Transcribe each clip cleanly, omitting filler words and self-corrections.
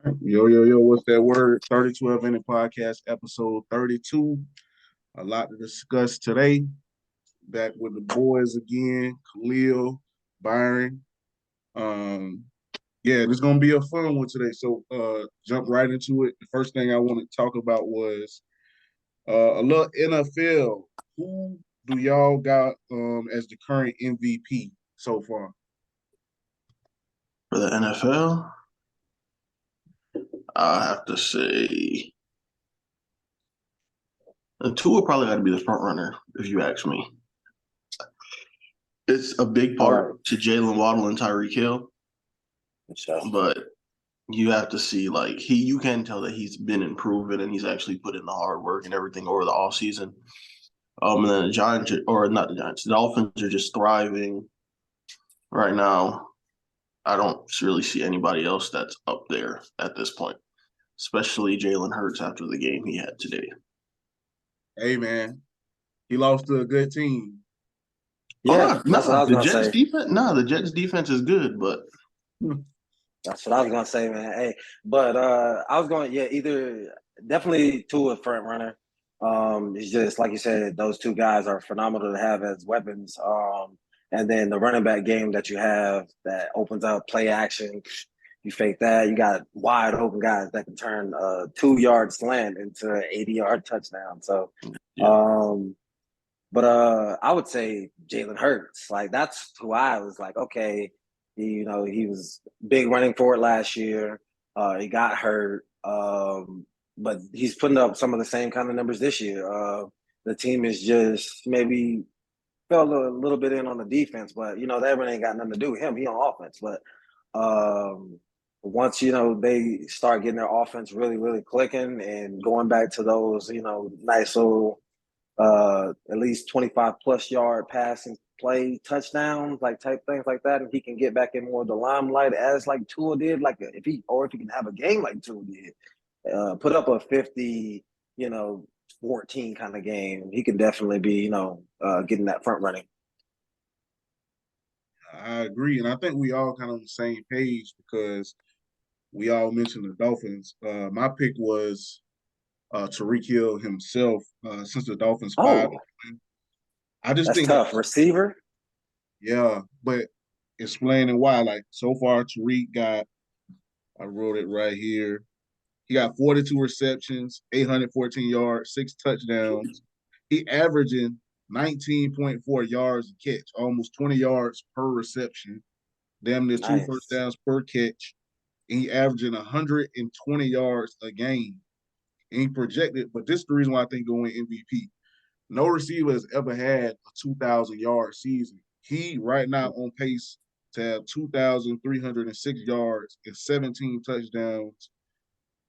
Yo, yo, yo, what's that word? 32 Minute Podcast, episode 32. A lot to discuss today. Back with the boys again, Chalil, Byron. Um, yeah, this is gonna be a fun one today. So jump right into it. The first thing I want to talk about was a little NFL. Who do y'all got as the current MVP so far? For the NFL, I have to say the two will probably got to be the front runner, if you ask me. It's a big All right. part to Jalen Waddle and Tyreek Hill, So, but you have to see you can tell that he's been improving and he's actually put in the hard work and everything over the off season. And then the Giants, or not the Giants, the Dolphins are just thriving right now. I don't really see anybody else that's up there at this point, especially Jalen Hurts after the game he had today. Hey man, he lost to a good team. yeah, that's what I was The gonna Jets say. defense. No, the Jets defense is good, but That's what I was gonna say, man. Hey, but I was going, yeah, either definitely Tua front runner. It's just like you said, those two guys are phenomenal to have as weapons. And then the running back game that you have that opens up play action. You fake that, you got wide open guys that can turn a 2-yard slant into an 80-yard touchdown. So, yeah. But I would say Jalen Hurts. Like that's who I was like, okay, he was big running forward last year. He got hurt, but he's putting up some of the same kind of numbers this year. The team is just maybe fell a little bit in on the defense, but that really ain't got nothing to do with him. He on offense, but once they start getting their offense really, really clicking and going back to those nice little at least 25 plus yard passing play touchdowns, like type things like that, and he can get back in more of the limelight as like Tua did, like if he can have a game like Tua did, put up a 50, 14 kind of game, he can definitely be, getting that front running. I agree, and I think we all kind of on the same page because we all mentioned the Dolphins. My pick was Tyreek Hill himself. Since the Dolphins five, Oh, I just that's think that tough. Receiver? yeah, but explaining why. Like so far, Tariq got. I wrote it right here. He got 42 receptions, 814 yards, 6 touchdowns. He averaging 19.4 yards a catch, almost 20 yards per reception, damn near two first Nice. downs per catch. And he averaging 120 yards a game. And he projected, but this is the reason why I think he'll win MVP. No receiver has ever had a 2,000-yard season. He right now on pace to have 2,306 yards and 17 touchdowns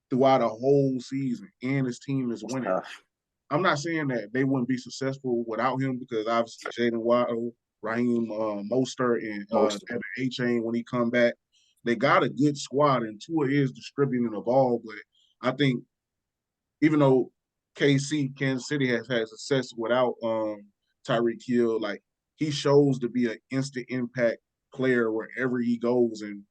throughout a whole season, and his team is That's winning. tough. I'm not saying that they wouldn't be successful without him because obviously Jaden Waddle, Raheem Mostert, and Most. Devin A-Chain when he come back, they got a good squad, and Tua is distributing the ball. But I think even though KC, Kansas City, has had success without Tyreek Hill, like he shows to be an instant impact player wherever he goes. And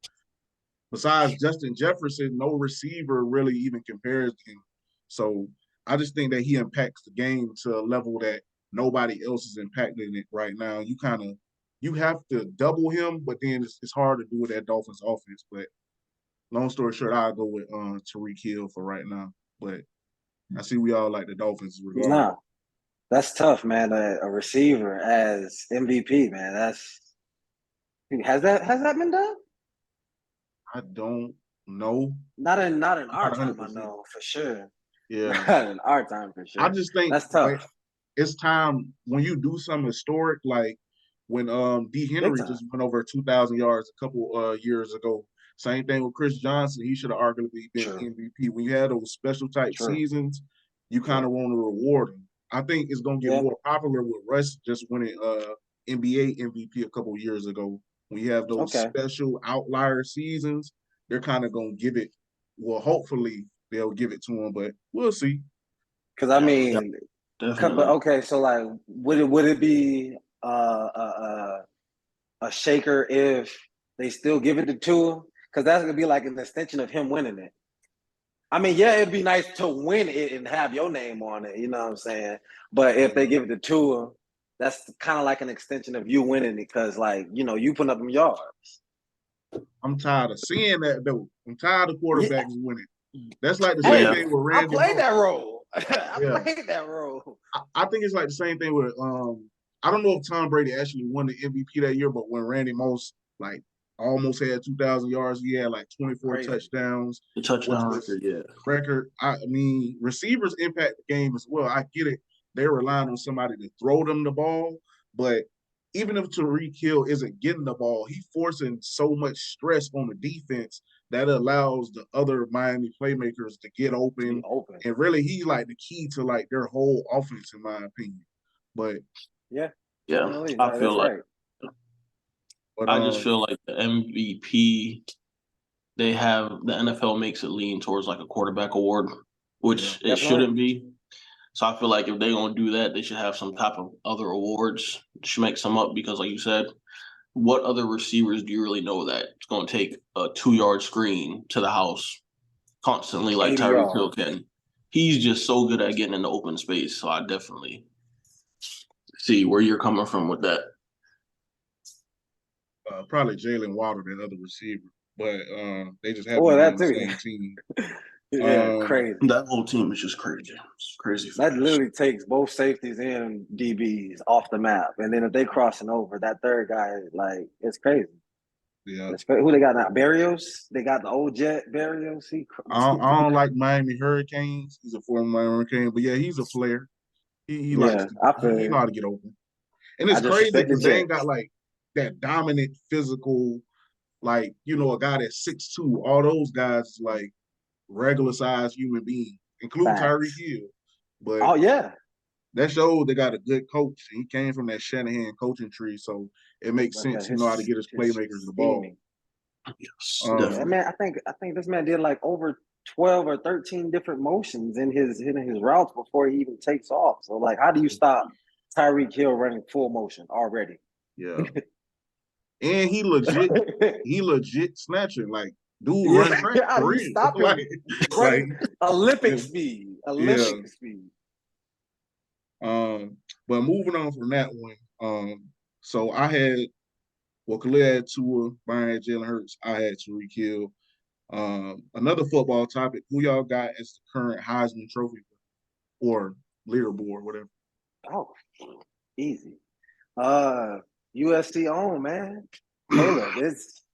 besides Justin Jefferson, no receiver really even compares to him. So I just think that he impacts the game to a level that nobody else is impacting it right now. You have to double him, but then it's hard to do with that Dolphins offense. But long story short, I'll go with Tyreek Hill for right now. But I see we all like the Dolphins regardless. No, that's tough, man. A receiver as MVP, man. Has that been done? I don't know. Not in Not our time, I 100%. know for sure. Yeah. Not in our time for I sure. just think That's tough. it's time when you do something historic, like when D. Big Henry time. just went over 2,000 yards a couple years ago. Same thing with Chris Johnson. He should have arguably been True. MVP. When you had those special type True. seasons, you kind True. of want to reward him. I think it's going to get Yeah. more popular with Russ just winning NBA MVP a couple years ago. When you have those Okay. special outlier seasons, they're kind of going to give it. Well, hopefully they'll give it to him, but we'll see. Because I Yeah, mean, but definitely. okay. So like, would it be a shaker if they still give it to Tua? Because that's gonna be like an extension of him winning it. I mean, yeah, it'd be nice to win it and have your name on it. You know what I'm saying? But if they give it to Tua, that's kind of like an extension of you winning it because, like, you putting up them yards. I'm tired of seeing that though. I'm tired of Yeah. quarterbacks winning. That's like the same Hey, thing with I Randy played Moss. that role. I Yeah, played that role. I think it's like the same thing with I don't know if Tom Brady actually won the MVP that year, but when Randy Moss like almost had 2,000 yards, he had like 24 Crazy. touchdowns, The which touchdown was record, yeah. record. I mean, receivers impact the game as well. I get it. They're relying on somebody to throw them the ball, but even if Tyreek Hill isn't getting the ball, he's forcing so much stress on the defense that allows the other Miami playmakers to get Be open. open. And really, he's like the key to like their whole offense, in my opinion. But Yeah. Yeah, I feel That's like right. but I just feel like the MVP the NFL makes it lean towards like a quarterback award, which it Definitely. shouldn't be. So I feel like if they're gonna do that, they should have some type of other awards to make some up because, like you said, what other receivers do you really know that it's gonna take a 2 yard screen to the house constantly like 80 Tyreek Hill yards. can? He's just so good at getting in the open space. So I definitely see where you're coming from with that. probably Jalen Waddle, that other receiver. But they just happen Oh, to be that on the too. same team. Yeah, Um, crazy. That whole team is just crazy. It's crazy That fast. literally takes both safeties and DBs off the map. And then if they crossing over, that third guy, like, it's crazy. yeah. Who they got now? Barrios? They got the old Jet Barrios. I don't like Miami Hurricanes. He's a former Miami Hurricane, but yeah, he's a player. He likes Yeah, to I feel he know you. how to get open. And I it's just crazy respect the because they ain't got Jets. like that dominant physical, like, a guy that's 6'2". All those guys like regular sized human beings, including Tyreek Facts. Hill. But Oh, yeah. that shows they got a good coach. He came from that Shanahan coaching tree, so it makes But sense. He know how to his get his his playmakers the ball. scheming. Yes, Yeah, Um, definitely. man, I think this man did like over 12 or 13 different motions in his routes before he even takes off. So like how do you stop Tyreek Hill running full motion already? yeah. And he legit snatching. Like, dude run Yeah, track how for do you real. stop like, him like, running Olympic speed? yeah. Olympic speed. But moving on from that one, so I had Khalil had Tua, Byron had Jalen Hurts, I had Tyreek Hill. Another football topic: who y'all got as the current Heisman Trophy or leaderboard, whatever? Oh, easy. Uh USC on, man. Caleb, it's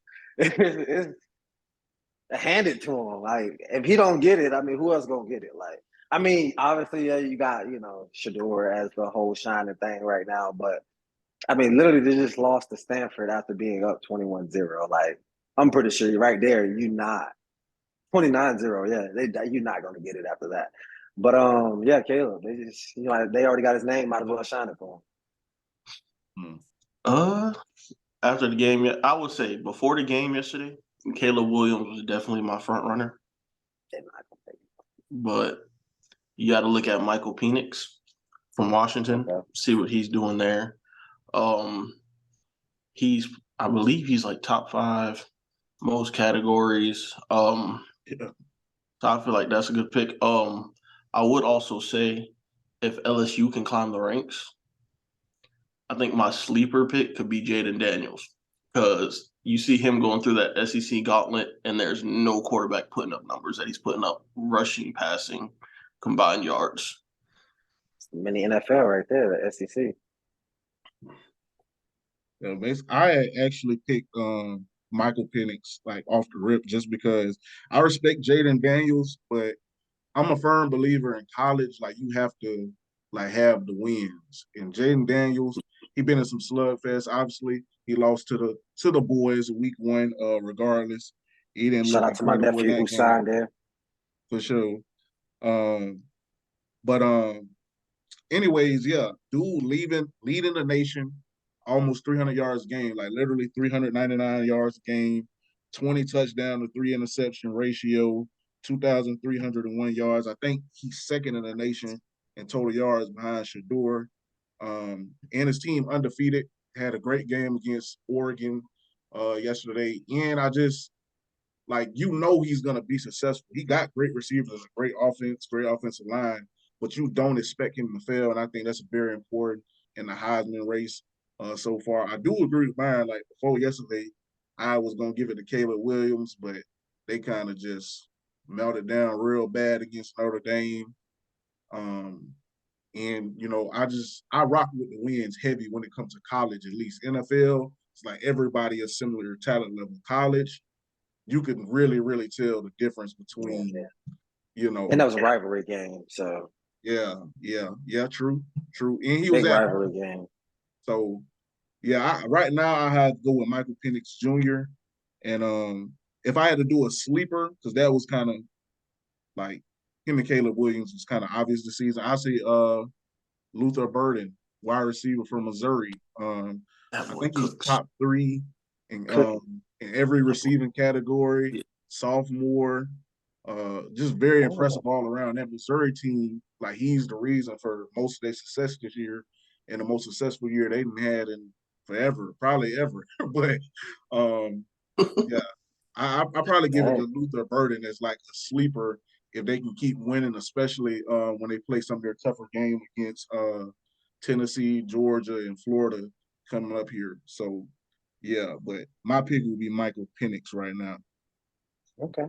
hand it to him. Like, if he don't get it, I mean, who else gonna get it? Like, I mean, obviously, yeah, you got, Shador as the whole shining thing right now, but I mean, literally, they just lost to Stanford after being up 21-0. Like, I'm pretty sure you're right there. You not 29-0. Yeah, you're not gonna get it after that. But yeah, Caleb, they just they already got his name. Might as well shine it for Hmm. Uh, After the game, I would say before the game yesterday, Caleb Williams was definitely my front runner. him. They're not gonna take But you got to look at Michael Penix from it. Washington, Okay. see what he's doing there. Um, I believe he's like top 5 most categories. Yeah. So I feel like that's a good pick. I would also say if LSU can climb the ranks, I think my sleeper pick could be Jaden Daniels because you see him going through that SEC gauntlet, and there's no quarterback putting up numbers that he's putting up, rushing, passing, combined yards. Mini NFL right there, the SEC. Yeah, I had actually picked Michael Penix like off the rip just because I respect Jaden Daniels, but I'm a firm believer in college. Like, you have to like have the wins. And Jaden Daniels, he been in some slugfest. Obviously, he lost to the boys week 1. Regardless, he didn't Shout look out to my incredible in nephew who that game signed there. for sure. Um, but anyways, yeah, dude leading the nation, almost 300 yards a game, like literally 399 yards a game, 20 touchdown to 3 interception ratio, 2,301 yards. I think he's second in the nation in total yards behind Shador. And his team undefeated, had a great game against Oregon yesterday. And like he's gonna be successful. He got great receivers, a great offense, great offensive line, but you don't expect him to fail. And I think that's very important in the Heisman race so far. I do agree with Byron. Like before yesterday, I was gonna give it to Caleb Williams, but they kind of just melted down real bad against Notre Dame. And I rock with the wins heavy when it comes to college, at least. NFL, it's like everybody is similar talent level. College, you can really, really tell the difference between, And that was a rivalry game, so yeah, true. And he was big at rivalry home. game. So right now I had to go with Michael Penix Jr. And if I had to do a sleeper, because that was kind of like him and Caleb Williams was kind of obvious this season, I say Luther Burden, wide receiver from Missouri. I think he's top 3 in every receiving category. Sophomore, just very impressive all around. That Missouri team, like he's the reason for most of their success this year, and the most successful year they've had in forever, probably ever. But yeah, I probably give it to Luther Burden as like a sleeper if they can keep winning, especially when they play some of their tougher games against Tennessee, Georgia, and Florida coming up here. So, yeah, but my pick would be Michael Penix right now. Okay.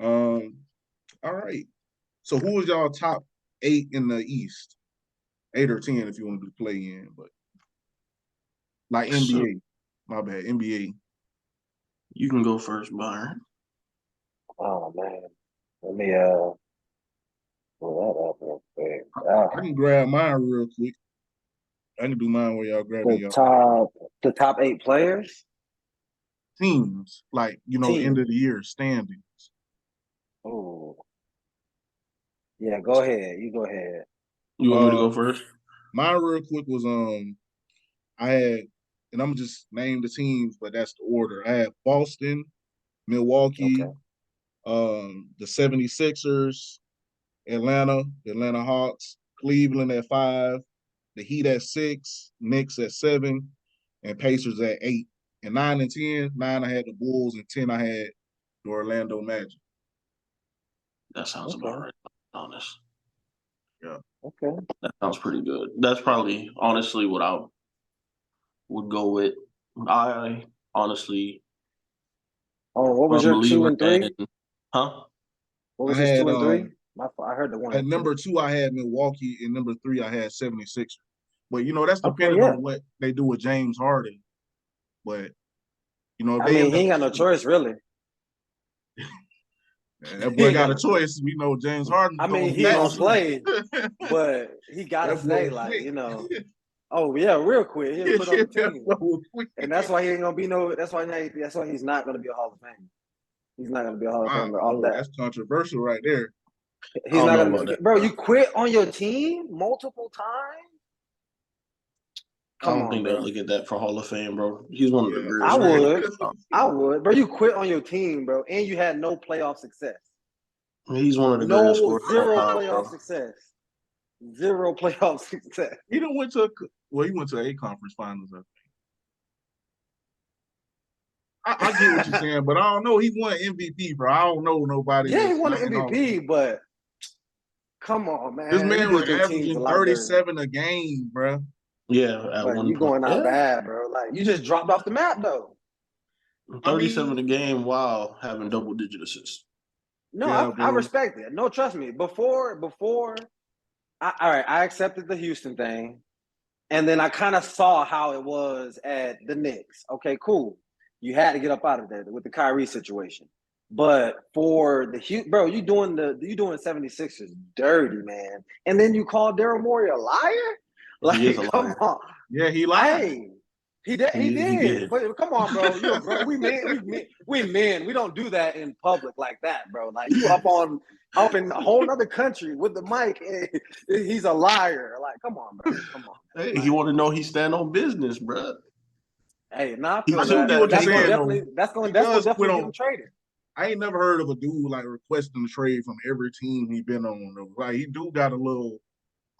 All right. So, who is y'all top 8 in the East? 8 or 10 if you want to do play in, but like NBA. My bad, NBA. You can go first, Byron. Oh man, let me pull that up real quick. I can grab mine real quick. I can do mine while y'all grabbing y'all. The top 8 players? Teams, like, end of the year standings. Oh. Yeah, go ahead. You go ahead. You want me to go first? Mine real quick was I had, and I'm just name the teams, but that's the order. I had Boston, Milwaukee, the 76ers, Atlanta, the Atlanta Hawks, Cleveland at 5, the Heat at 6, Knicks at 7, and Pacers at 8. And 9 and 10, 9 I had the Bulls, and 10 I had the Orlando Magic. That sounds about right, honest. Yeah. Okay. That sounds pretty good. That's probably honestly what I would go with. I honestly. Oh, what was your 2 and 3? Huh? What was his 2 and 3? I heard the 1. At number 2, I had Milwaukee, and number 3, I had 76ers. But that's depending on what they do with James Harden. But he ain't got no choice, really. That boy got a choice. James Harden. He gonna play, but he gotta stay. Oh yeah, real quick. He'll put on the team, and that's why he ain't gonna be no. That's why he's not gonna be a Hall of Fame. He's not gonna be a Hall of Famer off that. That's controversial right there. He's not gonna. Bro, you quit on your team multiple times. I don't think they'll look at that for Hall of Fame, bro. He's one of the greatest. I would. Bro, you quit on your team, bro, and you had no playoff success. He's one of the greatest scorers. Zero playoff success. Zero playoff success. He went to a conference finals, I think. I get what you're saying, but I don't know. He won MVP, bro. I don't know nobody. Yeah, he won an MVP, but come on, man. This man was averaging 37 a game, bro. Yeah, but you going out bad, bro. Like you just dropped off the map, though. 37 a game while having double-digit assists. No, I respect it. No, trust me. Before, I accepted the Houston thing, and then I kind of saw how it was at the Knicks. Okay, cool. You had to get up out of there with the Kyrie situation. But for the bro, you doing 76ers dirty, man. And then you call Daryl Morey a liar? Like, come on. Yeah, he lied. Hey, he did. But come on, bro. Bro, we men. We don't do that in public like that, bro. Like you up in a whole other country with the mic. He's a liar. Like, come on, bro. Come on. Hey, like, you want to know he stand on business, bro. Hey, I do get what you're saying. That's going to definitely get him traded. I ain't never heard of a dude like requesting a trade from every team he been on. Though. Like he do got a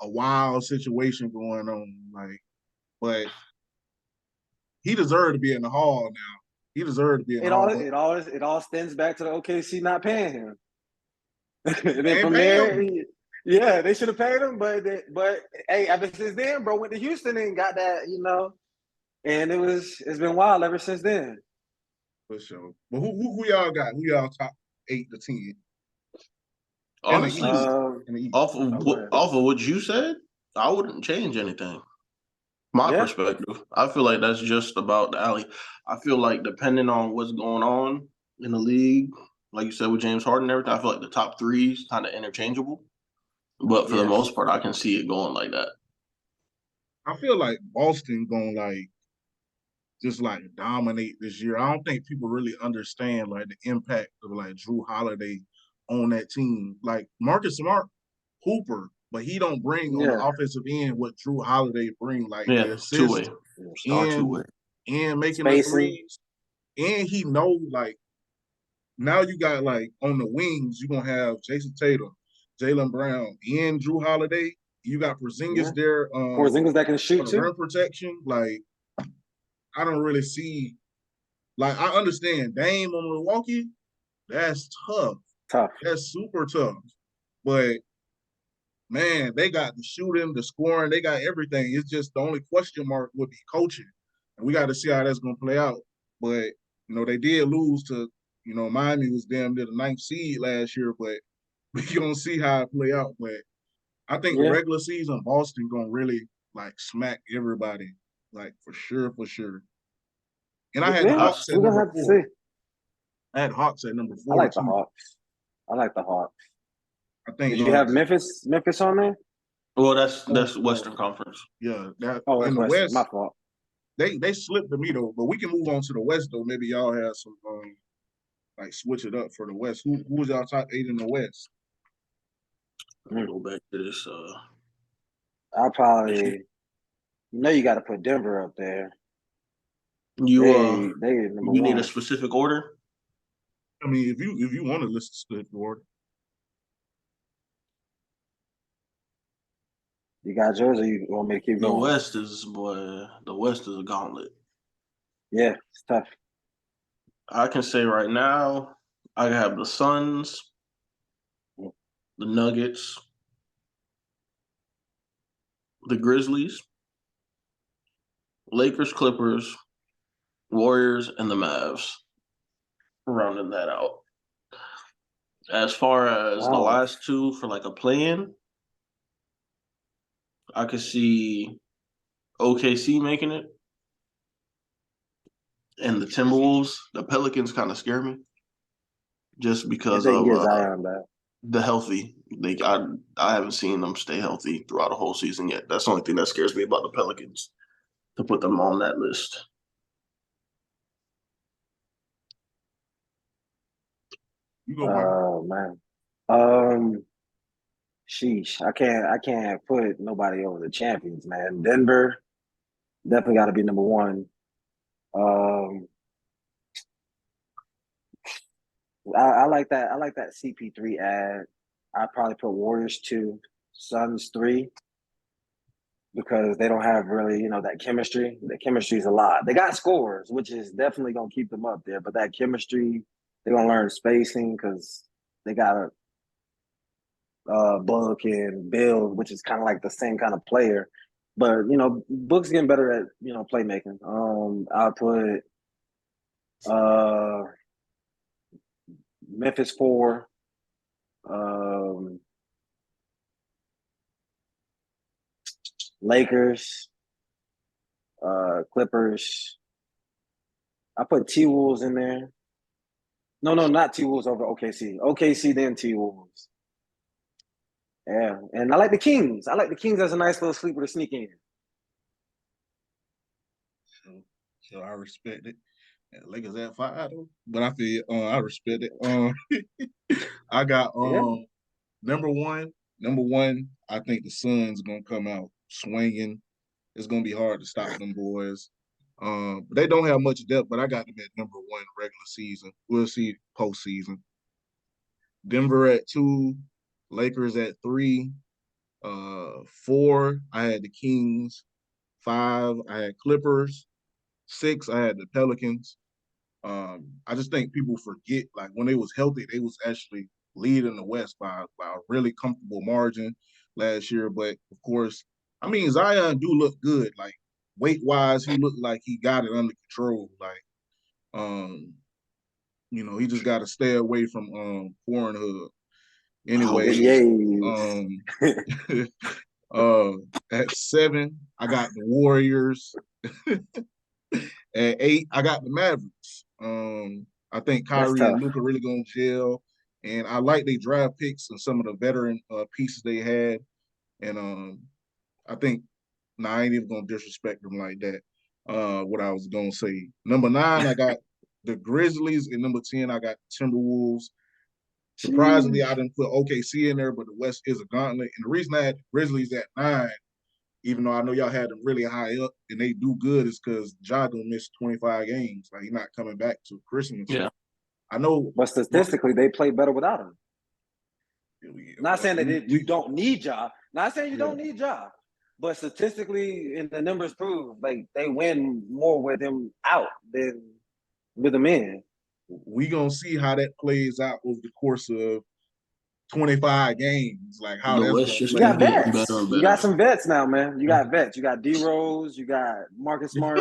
wild situation going on. Like, but he deserved to be in the Hall now. He deserved to be in It all, all but it all it all stems back to the OKC not paying him. And then they ain't from paying there, him. yeah, they should have paid him. But hey, ever since then, bro, went to Houston and got that, and it's been wild ever since then. For sure. But who y'all got? Who y'all top 8 to 10 in the Honestly, East? In the East. Go ahead. off of what you said, I wouldn't change anything. My Yeah. perspective, I feel like that's just about the alley. I feel like depending on what's going on in the league, like you said with James Harden and everything, I feel like the top three is kind of interchangeable. But for the Yeah. most part, I can see it going like that. I feel like Boston gonna just dominate this year. I don't think people really understand the impact of Drew Holiday on that team. Like Marcus Smart, Hooper, but he don't bring on the Yeah. offensive end what Drew Holiday bring, the Yeah, two assist way. Star two and way. making the Spacing. threes. And he know now you got on the wings, you're gonna have Jason Tatum, Jaylen Brown, and Drew Holiday. You got Porzingis Yeah. there Porzingis that can for shoot the too. rim protection. I don't really see I understand Dame on Milwaukee, that's tough. Tough. That's super tough. But man, they got the shooting, the scoring, they got everything. It's just the only question mark would be coaching. And we got to see how that's gonna play out. But they did lose to, Miami was damn near the 9th seed last year, but we gonna see how it play out. But I think Yeah. regular season, Boston gonna really smack everybody, for sure, for sure. And I had the Yeah. Hawks at We're gonna number have to 4. see. I had Hawks at number I 4 like the too. Hawks. I like the Hawks. I think Did you have Memphis on there? Well, that's Western Conference. yeah, that Oh, in that's the Western. My West, fault. they slipped to me though. But we can move on to the West though. Maybe y'all have some switch it up for the West. Who was y'all top 8 in the West? Let me go back to this. I probably you got to put Denver up there. You They number you need a one. specific order. I mean, if you want to list the board, You got yours, or you want me to keep The going? West is a gauntlet. Yeah, it's tough. I can say right now, I have the Suns, the Nuggets, the Grizzlies, Lakers, Clippers, Warriors, and the Mavs. Rounding that out. As far as the Wow. last two for a play-in, I could see OKC making it, and the Timberwolves. The Pelicans kind of scare me, just If because they can of get Zion back. the healthy. I haven't seen them stay healthy throughout a whole season yet. That's the only thing that scares me about the Pelicans, to put them on that list. you go, Mark. Oh man. Um. Sheesh. I can't put nobody over the champions, man. Denver definitely got to be number one. Um. I like that. I like that CP3 ad. I probably put Warriors 2, Suns 3, because they don't have really, that chemistry. The chemistry is a lot. They got scores, which is definitely gonna keep them up there. But that chemistry, they're gonna learn spacing because they got a Book and build, which is kind of like the same kind of player. But Book's getting better at playmaking. I'll put uh Memphis 4. Lakers, Clippers. I put T Wolves in there. No, not T Wolves over OKC. OKC then T Wolves. Yeah, and I like the Kings. I like the Kings as a nice little sleeper to sneak in. So I respect it. Lakers at 5 though, but I feel I respect it. I got Yeah. number one. Number one, I think the Suns gonna come out swinging. It's gonna be hard to stop them boys. But they don't have much depth, but I got them at number one regular season. We'll see postseason. Denver at 2, Lakers at 3. 4, I had the Kings. 5, I had Clippers. 6, I had the Pelicans. I just think people forget, like, when they was healthy, they was actually leading the West by a really comfortable margin last year. But of course, I mean, Zion do look good. Like, weight wise, he looked like he got it under control. Like, he just got to stay away from Pornhub. Anyways, Yay. at 7, I got the Warriors. At 8, I got the Mavericks. I think Kyrie and Luka really gonna gel, and I like their draft picks and some of the veteran pieces they had. And I think, I ain't even gonna disrespect them like that. What I was gonna say, number 9, I got the Grizzlies, and number 10, I got the Timberwolves. Surprisingly, I didn't put OKC in there, but the West is a gauntlet. And the reason I had the Grizzlies at 9, even though I know y'all had them really high up and they do good, is because Ja gonna miss 25 games. Like, he's not coming back to Christmas. Yeah. I know. But statistically, they play better without him. Not saying that you don't need Ja. Not saying you don't need Ja. But statistically, and the numbers prove, like, they win more with him out than with him in. We gonna see how that plays out over the course of 25 games. Like, how that's gonna play. You got vets. Better. You got some vets now, man. You got vets. You got D-Rose. You got Marcus Smart.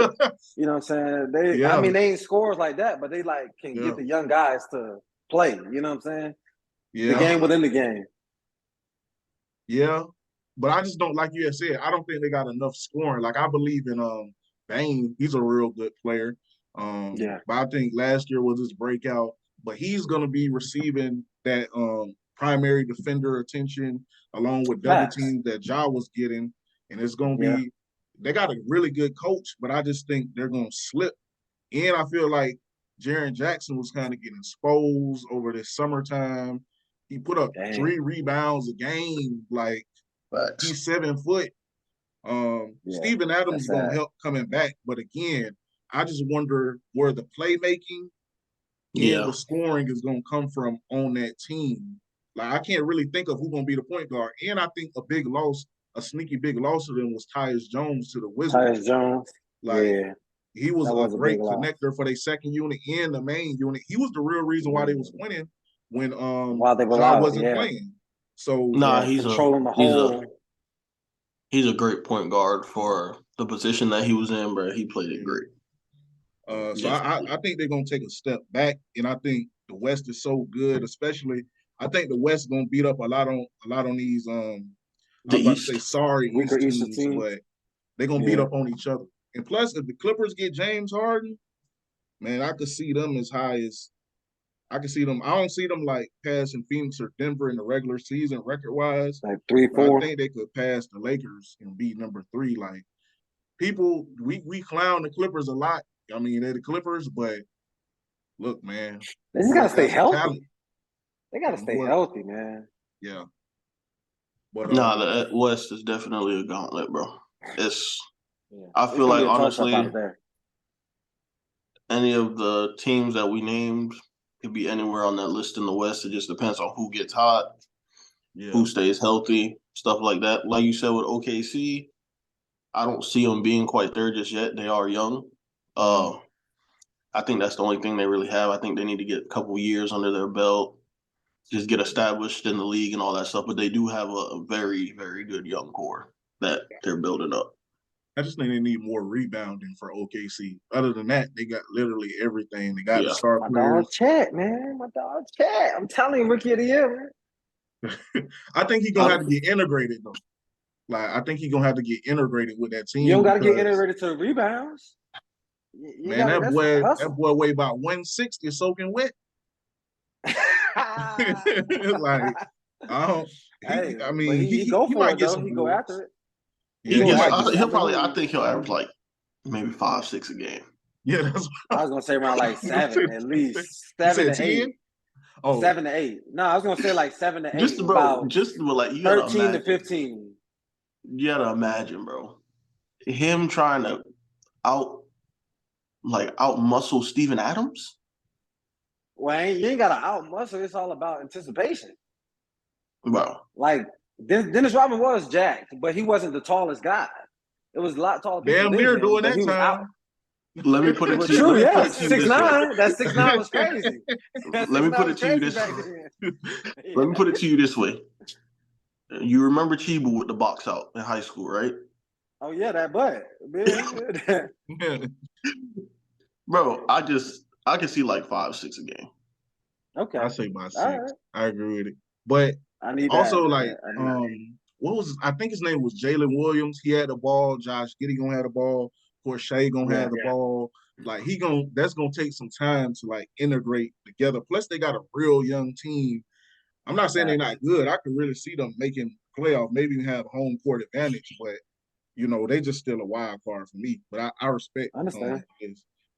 You know what I'm saying? I mean, they ain't scores like that, but they can get the young guys to play. You know what I'm saying? The game within the game. Yeah. But I just don't, like you had said, I don't think they got enough scoring. Like, I believe in Bane. He's a real good player. But I think last year was his breakout. But he's gonna be receiving that primary defender attention along with double teams that Ja was getting. And it's gonna be, they got a really good coach, but I just think they're gonna slip. And I feel like Jaren Jackson was kind of getting exposed over this summertime. He put up 3 rebounds a game. Like, he's 7 foot. Steven Adams is gonna help coming back, but again, I just wonder where the playmaking and the scoring is gonna come from on that team. Like, I can't really think of who's gonna be the point guard. And I think a sneaky big loss of them was Tyus Jones to the Wizards. Tyus Jones, he was a great connector for their second unit and the main unit. He was the real reason why they was winning when while they were Ja wasn't playing. So he's controlling the whole. He's a great point guard for the position that he was in, bro. He played it great. So I think they're gonna take a step back, and I think the West is so good, especially. I think the West gonna beat up a lot on these. I was about to say sorry East teams, but they're gonna beat up on each other. And plus, if the Clippers get James Harden, man, I could see them as high as. I can see them. I don't see them like passing Phoenix or Denver in the regular season record-wise. Like 3-4. I think they could pass the Lakers and be number 3. Like, people, we clown the Clippers a lot. I mean, they're the Clippers, but look, man, they just gotta stay healthy. Talent. They gotta stay healthy, man. Yeah. But the West is definitely a gauntlet, bro. I feel like, honestly, any of the teams that we named could be anywhere on that list in the West. It just depends on who gets hot, who stays healthy, stuff like that. Like you said with OKC, I don't see them being quite there just yet. They are young. I think that's the only thing they really have. I think they need to get a couple years under their belt, just get established in the league and all that stuff. But they do have a very, very good young core that they're building up. I just think they need more rebounding for OKC. Other than that, they got literally everything. They got the star players. My dog Chat, man. My dog Chat. I'm telling you, Rookie of the Year, man. I think he's going to have to get integrated, though. Like, I think he's going to have to get integrated with that team. You don't got to get integrated to the rebounds. Man, that boy weigh about 160 soaking wet. Like, I mean, he might get some. He go after it. I think he'll average like maybe 5-6 a game. Yeah, that's what I was gonna say around like 7 at least. 7 to 8. 7 to 8. No, I was gonna say like 7 to 8. Just like you 13 to 15. You gotta imagine, bro. Him trying to out muscle Steven Adams. Well, you ain't gotta out muscle. It's all about anticipation. Bro. Like, Dennis Rodman was jacked, but he wasn't the tallest guy. It was a lot taller. Damn near doing that time. Let me put it Well, to you. true, Let me put it yes. to you this way. 6'9". That 6'9" was crazy. That Let me 6'9" put was it to you crazy this. back then. Let me put it to you this way. You remember Chibu with the box out in high school, right? Oh yeah, that butt. Man. Bro, I can see like 5'6" a game. I Okay. say by All 6. right. I agree with it. But I need that. also, like, what was I think his name was Jalen Williams. He had the ball. Josh Giddey gonna have the ball. Of course, Shea gonna have the ball. Like that's gonna take some time to like integrate together. Plus, they got a real young team. I'm not saying they're not good. I can really see them making playoff, maybe even have home court advantage, but they just still a wild card for me. But I respect I understand.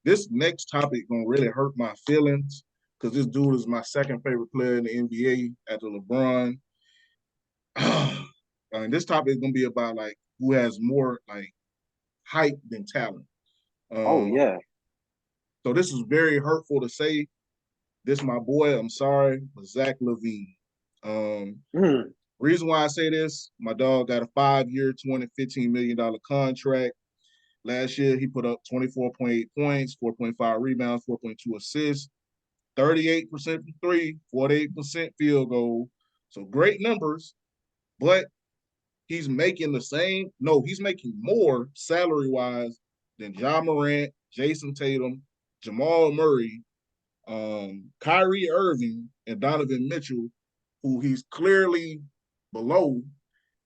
this next topic gonna really hurt my feelings because this dude is my second favorite player in the NBA after LeBron. And this topic is gonna be about like who has more like hype than talent. Oh Um, yeah. so this is very hurtful to say. This my boy. I'm sorry, but Zach Lavine. Mm. Reason why I say this, my dog got a 5-year, $215 million contract. Last year, he put up 24.8 points, 4.5 rebounds, 4.2 assists, 38% from three, 48% field goal. So great numbers, but he's making he's making more salary-wise than Ja Morant, Jason Tatum, Jamal Murray, Kyrie Irving, and Donovan Mitchell, who he's clearly below.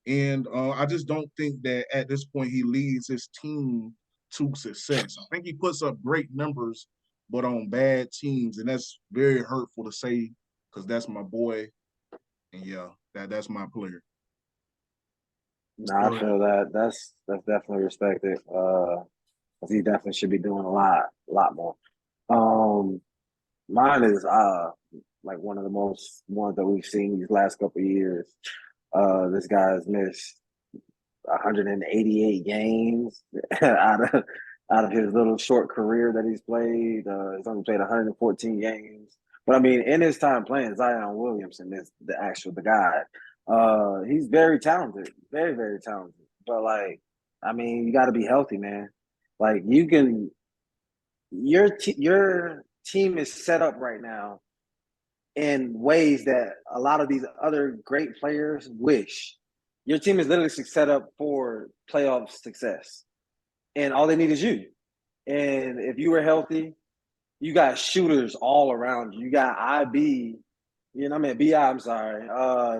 And I just don't think that at this point he leads his team to success. I think he puts up great numbers, but on bad teams, and that's very hurtful to say because that's my boy. And yeah, that's my player. Nah, I feel that. That's definitely respected. He definitely should be doing a lot more. Mine is like one of the most ones that we've seen these last couple of years. This guy's missed 188 games out of his little short career that he's played. He's only played 114 games. But I mean, in his time playing, Zion Williamson is the guy. He's very talented, very, very talented. But like, I mean, you got to be healthy, man. Like your team is set up right now in ways that a lot of these other great players wish. Your team is literally set up for playoff success, and all they need is you. And if you were healthy, you got shooters all around you. You got IB, BI, I'm sorry.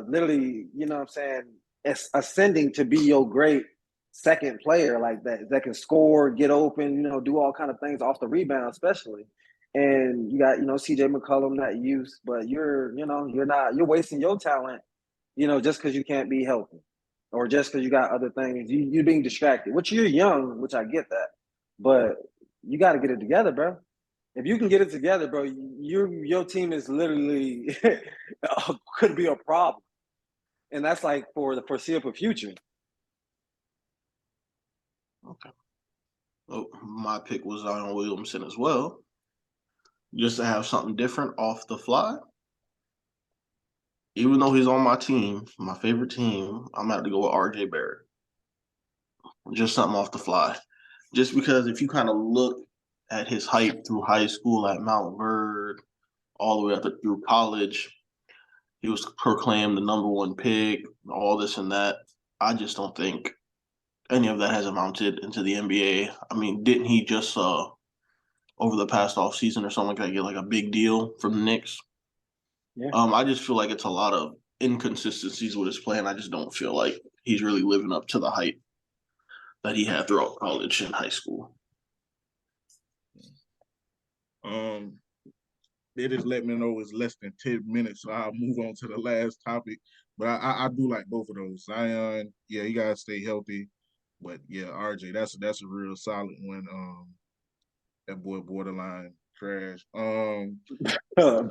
Literally, what I'm saying, it's ascending to be your great second player like that can score, get open, do all kind of things off the rebound, especially. And you got, CJ McCollum, not use, but you're wasting your talent, just because you can't be healthy or just because you got other things. You're being distracted, which you're young, which I get that. But you got to get it together, bro. If you can get it together, bro, your team is literally could be a problem. And that's like for the foreseeable future. Okay. Well, my pick was Zion Williamson as well. Just to have something different off the fly. Even though he's on my team, my favorite team, I'm going to have to go with RJ Barrett. Just something off the fly. Just because if you kind of look at his hype through high school at Mount Verde, all the way up through college, he was proclaimed the number one pick, all this and that. I just don't think any of that has amounted into the NBA. I mean, didn't he just over the past off season or something like that get like a big deal from the Knicks? Yeah. I just feel like it's a lot of inconsistencies with his play, and I just don't feel like he's really living up to the hype that he had throughout college and high school. They just let me know it's less than 10 minutes, so I'll move on to the last topic. But I do like both of those. Zion, yeah, he gotta stay healthy. But yeah, RJ, that's a real solid one. That boy borderline trash. Basically. So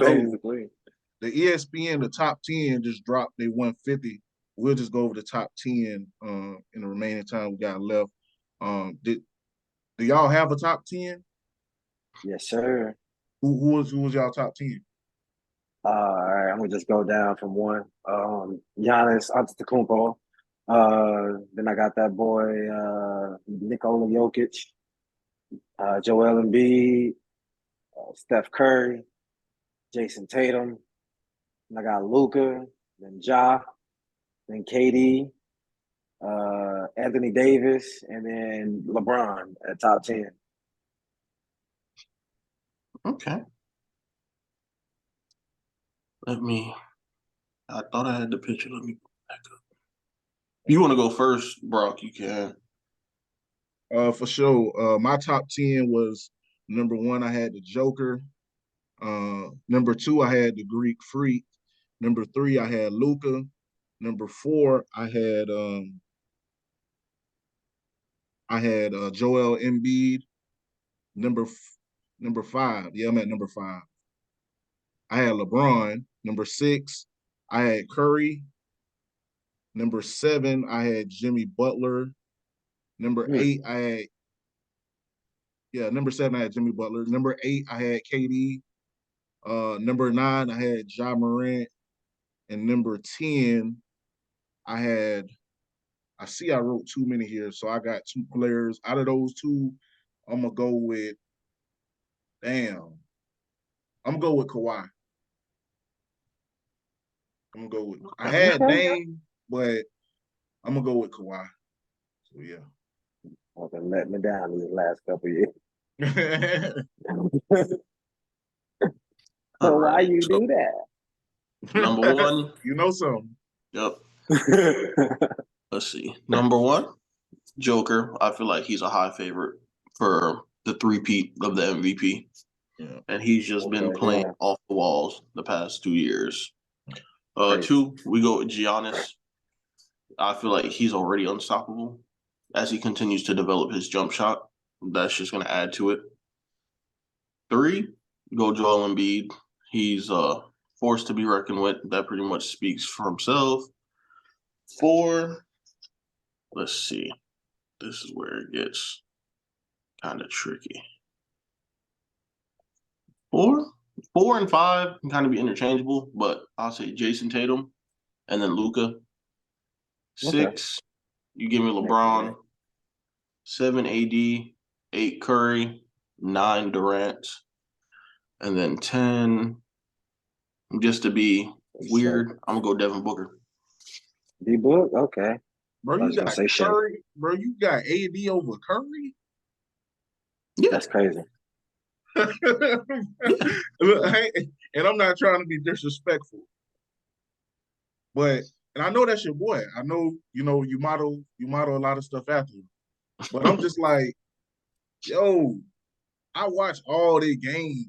the ESPN, the top 10 just dropped they 150. We'll just go over the top 10 in the remaining time we got left. Do y'all have a top 10? Yes, sir. Who was y'all top 10? All right, I'm gonna just go down from one. Giannis Antetokounmpo. Then I got that boy Nikola Jokic. Joel Embiid, Steph Curry, Jason Tatum. And I got Luka, then Ja, then KD, Anthony Davis, and then LeBron at top 10. Okay. I thought I had the picture. Let me go back up. You want to go first, Brock? You can. For sure. My top 10 was number 1, I had the Joker. Number 2, I had the Greek Freak. Number 3, I had Luca. Number 4, I had Joel Embiid. Number 5, yeah, I'm at number 5. I had LeBron. Number 6, I had Curry. Number 7, I had Jimmy Butler. Number 8, number 7, I had Jimmy Butler. Number 8, I had KD. Number 9, I had Ja Morant. And number 10, I see I wrote too many here, so I got 2 players. Out of those 2, I'm going to go with, I'm going to go with Kawhi. I had Dame, but I'm going to go with Kawhi. So, yeah. Well, been letting me down these last couple of years. So why you do that? Number 1. You know something. Yep. Let's see. Number 1, Joker. I feel like he's a high favorite for the three-peat of the MVP. Yeah. And he's just been playing off the walls the past 2 years. 2, we go with Giannis. I feel like he's already unstoppable as he continues to develop his jump shot. That's just going to add to it. 3, go Joel Embiid. He's forced to be reckoned with. That pretty much speaks for himself. 4, let's see. This is where it gets kind of tricky. 4 and 5 can kind of be interchangeable, but I'll say Jason Tatum and then Luka. 6, you give me LeBron. 7, AD. 8, Curry. 9, Durant. And then 10, just to be weird, I'm going to go Devin Booker. D-Book? Okay. Bro, you got Curry. Bro, you got AD over Curry? Yeah. That's crazy. Look, and I'm not trying to be disrespectful, but and I know that's your boy. I know you model a lot of stuff after him, but I'm just like, yo, I watch all their games.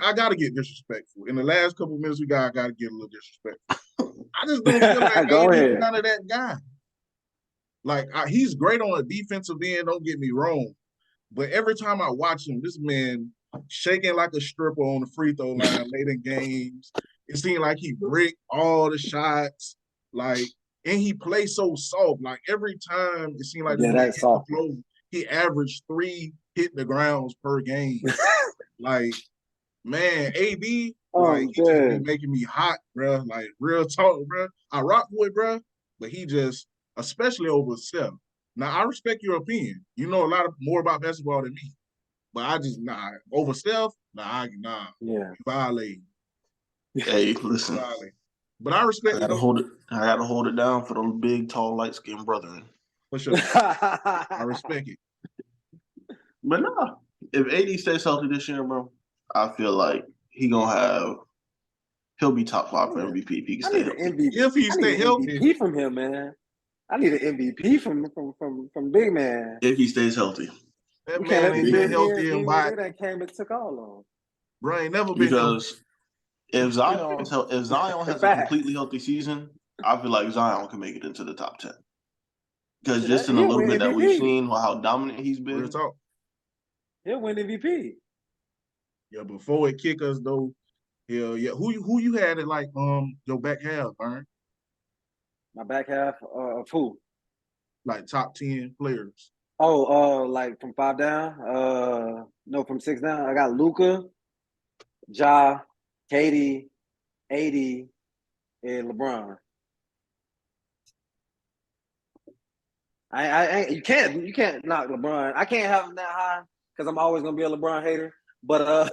I gotta get disrespectful. In the last couple of minutes I gotta get a little disrespectful. I just don't feel like AD none of that guy. Like he's great on a defensive end. Don't get me wrong. But every time I watch him, this man shaking like a stripper on the free throw line late in games. It seemed like he bricked all the shots. Like, and he plays so soft. Like every time it seemed like that's soft. He averaged 3 hit the grounds per game. Like, man, AD, he just be making me hot, bro. Like real talk, bro. I rock with bro, but he just, especially over Steph. Now, I respect your opinion. You know a lot more about basketball than me. But I just, over Steph, Yeah. You violate. Hey, listen. But I respect I gotta hold it down for the big, tall, light-skinned brethren. For sure. I respect it. But no, if AD stays healthy this year, bro, I feel like he'll be top 5 for MVP if he can stay healthy. If he stay healthy. MVP from him, man. I need an MVP from Big Man. If he stays healthy. That man ain't been healthy in They done came and took all on him. Bro, ain't never been healthy. If Zion has a completely healthy season, I feel like Zion can make it into the top 10. Because just in a little bit that we've seen, how dominant he's been. Real talk. He'll win MVP. Yeah, before it kick us though, hell yeah. Who you had at like your back half, Byron? My back half of who? Like top 10 players. Like from 5 down? No, from 6 down. I got Luka, Ja, KD, AD, and LeBron. You can't knock LeBron. I can't have him that high because I'm always gonna be a LeBron hater. But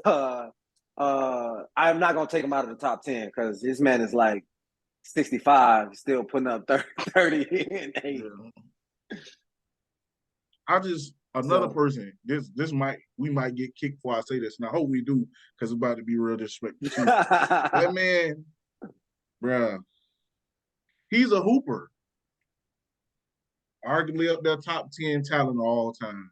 I'm not gonna take him out of the top 10 because this man is like 65, still putting up 30 and 8. Yeah. Another person. We might get kicked before I say this, and I hope we do because it's about to be real disrespectful. That man, bruh, he's a hooper. Arguably up there top 10 talent of all time.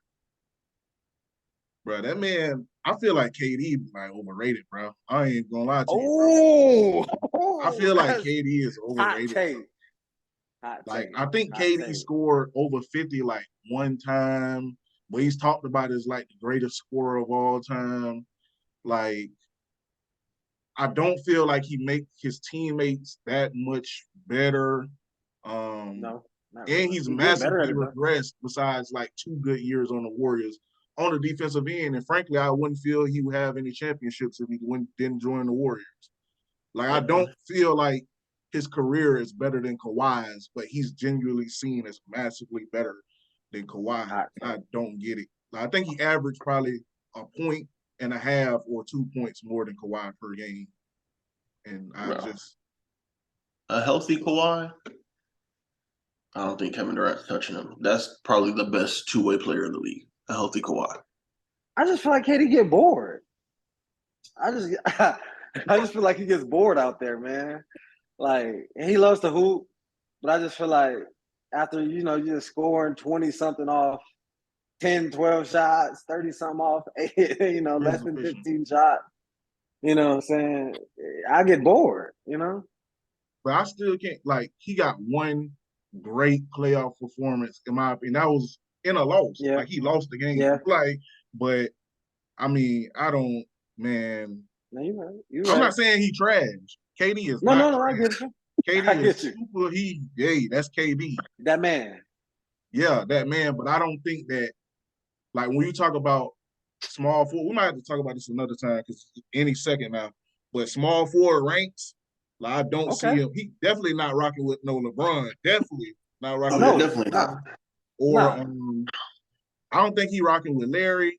Bro, that man, I feel like KD like overrated, bro. I ain't gonna lie to you, bro. I feel like KD is overrated. Hot take. Like, I think KD scored over 50 like one time, but he's talked about as like the greatest scorer of all time. Like, I don't feel like he make his teammates that much better. No. And he's massively regressed besides like 2 good years on the Warriors on the defensive end. And frankly, I wouldn't feel he would have any championships if he didn't join the Warriors. Like, I don't feel like his career is better than Kawhi's, but he's genuinely seen as massively better than Kawhi. And I don't get it. Like, I think he averaged probably 1.5 or 2 points more than Kawhi per game. And a healthy Kawhi, I don't think Kevin Durant's touching him. That's probably the best two-way player in the league, a healthy Kawhi. I just feel like KD get bored. I just feel like he gets bored out there, man. Like, he loves to hoop, but I just feel like after, you're just scoring 20-something off 10, 12 shots, 30-something off, less than 15 shots, you know what I'm saying? I get bored, But I still can't, like, he got one great playoff performance, in my opinion. That was in a loss. Yeah. Like, he lost the game. Yeah. Like, but, I mean, I don't, man. No, you're right. I'm not saying he trash. KD is no, not I get you. KD is super, that's KD. That man. Yeah, that man. But I don't think that, like, when you talk about small forward, we might have to talk about this another time because any second now. But small forward ranks, like, I don't see him. He definitely not rocking with no LeBron. Definitely not rocking with definitely not. Or I don't think he rocking with Larry.